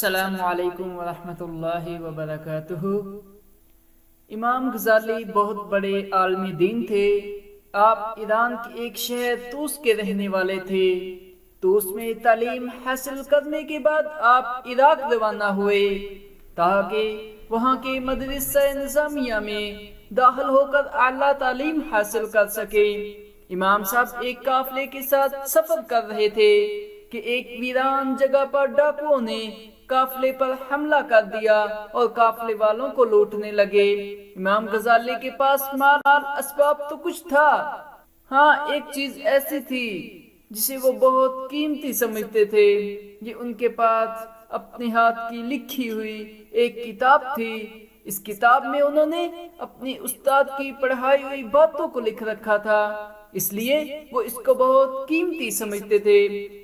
السلام علیکم ورحمۃ اللہ وبرکاتہ۔ امام غزالی بہت بڑے عالم دین تھے۔ آپ ایران کے ایک شہر طوس کے رہنے والے تھے۔ طوس میں تعلیم حاصل کرنے کے بعد آپ عراق روانہ ہوئے تاکہ وہاں کے مدرسہ نظامیہ میں داخل ہو کر اعلیٰ تعلیم حاصل کر سکے۔ امام صاحب ایک قافلے کے ساتھ سفر کر رہے تھے کہ ایک ویران جگہ پر ڈاکوؤں نے قافلے پر حملہ کر دیا اور قافلے والوں کو لوٹنے لگے۔ امام غزالی کے پاس مال اسباب تو کچھ تھا، ہاں ایک چیز ایسی تھی جسے وہ بہت قیمتی سمجھتے تھے۔ یہ ان کے پاس اپنے ہاتھ کی لکھی ہوئی ایک کتاب تھی۔ اس کتاب میں انہوں نے اپنی استاد کی پڑھائی ہوئی باتوں کو لکھ رکھا تھا، اس لیے وہ اس کو بہت قیمتی سمجھتے تھے۔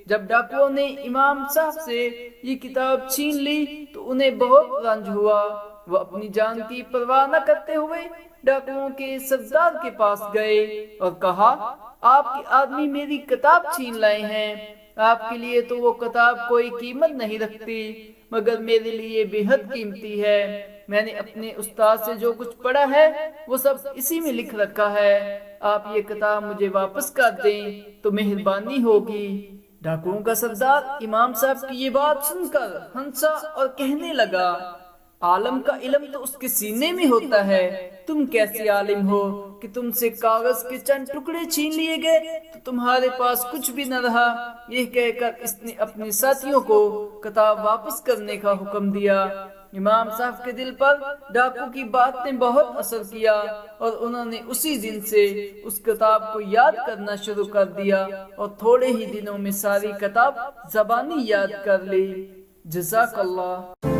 جب ڈاکوؤں نے امام صاحب سے یہ کتاب چھین لی تو انہیں بہت رنج ہوا۔ وہ اپنی جان کی پرواہ نہ کرتے ہوئے ڈاکوؤں کے سردار کے پاس گئے اور کہا، آپ کے آدمی میری کتاب چھین لائے ہیں۔ آپ کے لیے تو وہ کتاب کوئی قیمت نہیں رکھتی، مگر میرے لیے بے حد قیمتی ہے۔ میں نے اپنے استاد سے جو کچھ پڑھا ہے وہ سب اسی میں لکھ رکھا ہے۔ آپ یہ کتاب مجھے واپس کر دیں تو مہربانی ہوگی۔ ڈاکوؤں کا سردار امام صاحب کی یہ بات سن کر ہنسا اور کہنے لگا، عالم کا علم تو اس کے سینے میں ہوتا ہے، تم کیسے عالم ہو کہ تم سے کاغذ کے چند ٹکڑے چھین لیے گئے تو تمہارے پاس کچھ بھی نہ رہا۔ یہ کہہ کر اس نے اپنے ساتھیوں کو کتاب واپس کرنے کا حکم دیا۔ امام صاحب کے دل پر ڈاکو کی بات نے بہت اثر کیا اور انہوں نے اسی دن سے اس کتاب کو یاد کرنا شروع کر دیا اور تھوڑے ہی دنوں میں ساری کتاب زبانی یاد کر لی۔ جزاک اللہ۔